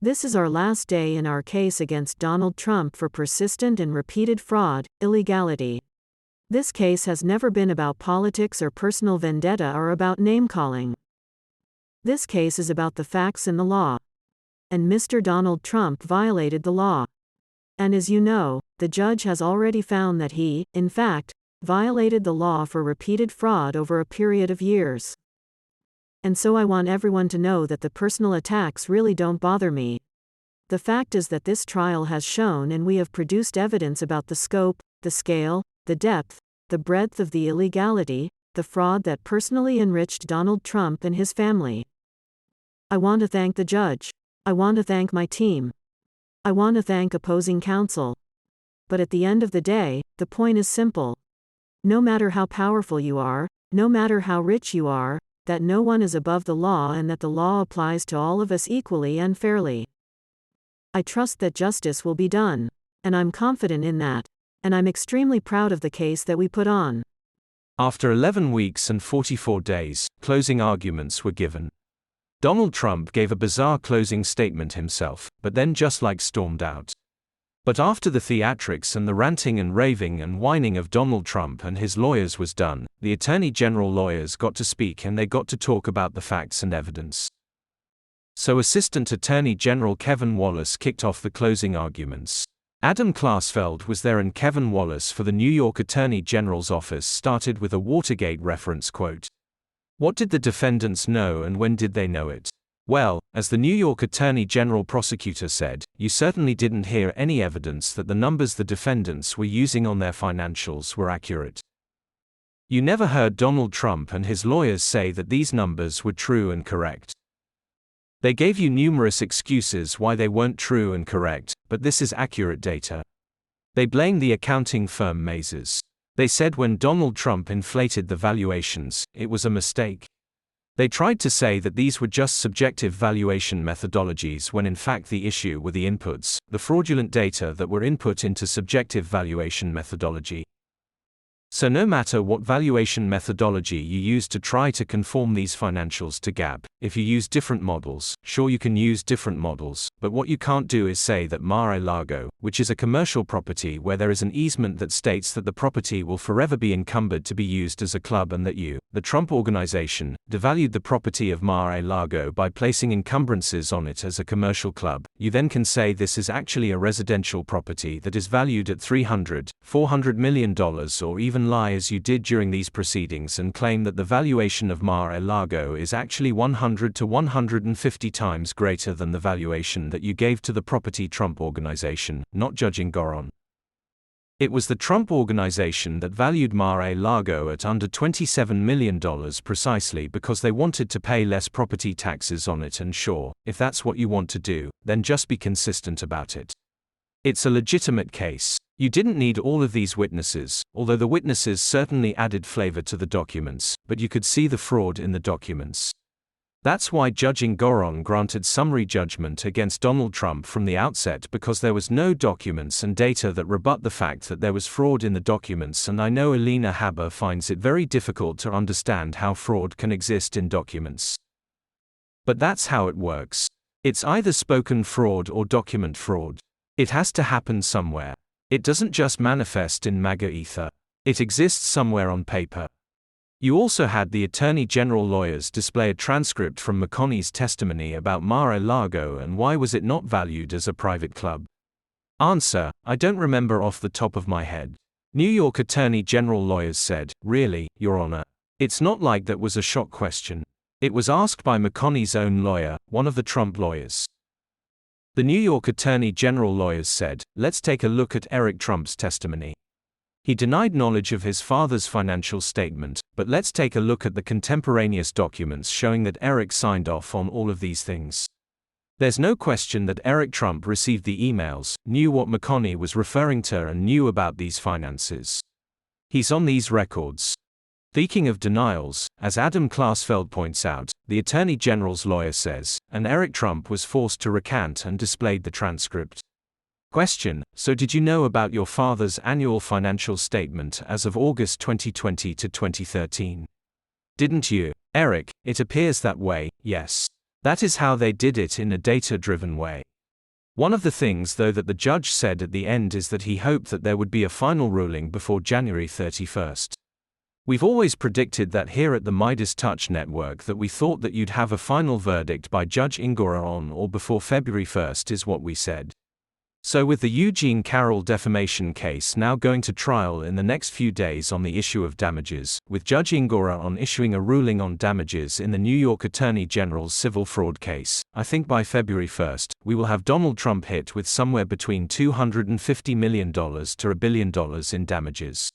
This is our last day in our case against Donald Trump for persistent and repeated fraud, illegality. This case has never been about politics or personal vendetta or about name-calling. This case is about the facts and the law. And Mr. Donald Trump violated the law. And as you know, the judge has already found that he, in fact, violated the law for repeated fraud over a period of years. And so I want everyone to know that the personal attacks really don't bother me. The fact is that this trial has shown and we have produced evidence about the scope, the scale, the depth, the breadth of the illegality, the fraud that personally enriched Donald Trump and his family. I want to thank the judge. I want to thank my team. I want to thank opposing counsel. But at the end of the day, the point is simple. No matter how powerful you are, no matter how rich you are, that no one is above the law and that the law applies to all of us equally and fairly. I trust that justice will be done. And I'm confident in that. And I'm extremely proud of the case that we put on. After 11 weeks and 44 days, closing arguments were given. Donald Trump gave a bizarre closing statement himself, but then just stormed out. But after the theatrics and the ranting and raving and whining of Donald Trump and his lawyers was done, the Attorney General lawyers got to speak and they got to talk about the facts and evidence. So Assistant Attorney General Kevin Wallace kicked off the closing arguments. Adam Klasfeld was there and Kevin Wallace for the New York Attorney General's office started with a Watergate reference quote. What did the defendants know and when did they know it? Well, as the New York Attorney General prosecutor said, you certainly didn't hear any evidence that the numbers the defendants were using on their financials were accurate. You never heard Donald Trump and his lawyers say that these numbers were true and correct. They gave you numerous excuses why they weren't true and correct, but this is accurate data. They blamed the accounting firm Mazars. They said when Donald Trump inflated the valuations, it was a mistake. They tried to say that these were just subjective valuation methodologies when in fact the issue were the inputs, the fraudulent data that were input into subjective valuation methodology. So no matter what valuation methodology you use to try to conform these financials to GAAP, if you use different models, sure you can use different models, but what you can't do is say that Mar-a-Lago, which is a commercial property where there is an easement that states that the property will forever be encumbered to be used as a club and that you, the Trump Organization, devalued the property of Mar-a-Lago by placing encumbrances on it as a commercial club, you then can say this is actually a residential property that is valued at $300, $400 million or even lie as you did during these proceedings and claim that the valuation of Mar-a-Lago is actually 100 to 150 times greater than the valuation that you gave to the property Trump Organization, not Judging Goron. It was the Trump Organization that valued Mar-a-Lago at under $27 million precisely because they wanted to pay less property taxes on it, and sure, if that's what you want to do, then just be consistent about it. It's a legitimate case. You didn't need all of these witnesses, although the witnesses certainly added flavor to the documents, but you could see the fraud in the documents. That's why Judging Goron granted summary judgment against Donald Trump from the outset, because there was no documents and data that rebut the fact that there was fraud in the documents, and I know Alina Haber finds it very difficult to understand how fraud can exist in documents. But that's how it works. It's either spoken fraud or document fraud. It has to happen somewhere. It doesn't just manifest in MAGA ether. It exists somewhere on paper. You also had the Attorney General lawyers display a transcript from McConney's testimony about Mar-a-Lago and why was it not valued as a private club. Answer: I don't remember off the top of my head. New York Attorney General lawyers said, really, Your Honor. It's not like that was a shock question. It was asked by McConney's own lawyer, one of the Trump lawyers. The New York Attorney General lawyers said, let's take a look at Eric Trump's testimony. He denied knowledge of his father's financial statement, but let's take a look at the contemporaneous documents showing that Eric signed off on all of these things. There's no question that Eric Trump received the emails, knew what McConney was referring to and knew about these finances. He's on these records. Speaking of denials, as Adam Klasfeld points out, the Attorney General's lawyer says, and Eric Trump was forced to recant and displayed the transcript. Question: so did you know about your father's annual financial statement as of August 2020 to 2013? Didn't you, Eric? It appears that way, yes. That is how they did it in a data-driven way. One of the things, though, that the judge said at the end is that he hoped that there would be a final ruling before January 31st. We've always predicted that here at the Midas Touch Network, that we thought that you'd have a final verdict by Judge Ingora on or before February 1st is what we said. So with the Eugene Carroll defamation case now going to trial in the next few days on the issue of damages, with Judge Ingora on issuing a ruling on damages in the New York Attorney General's civil fraud case, I think by February 1st, we will have Donald Trump hit with somewhere between $250 million to $1 billion in damages.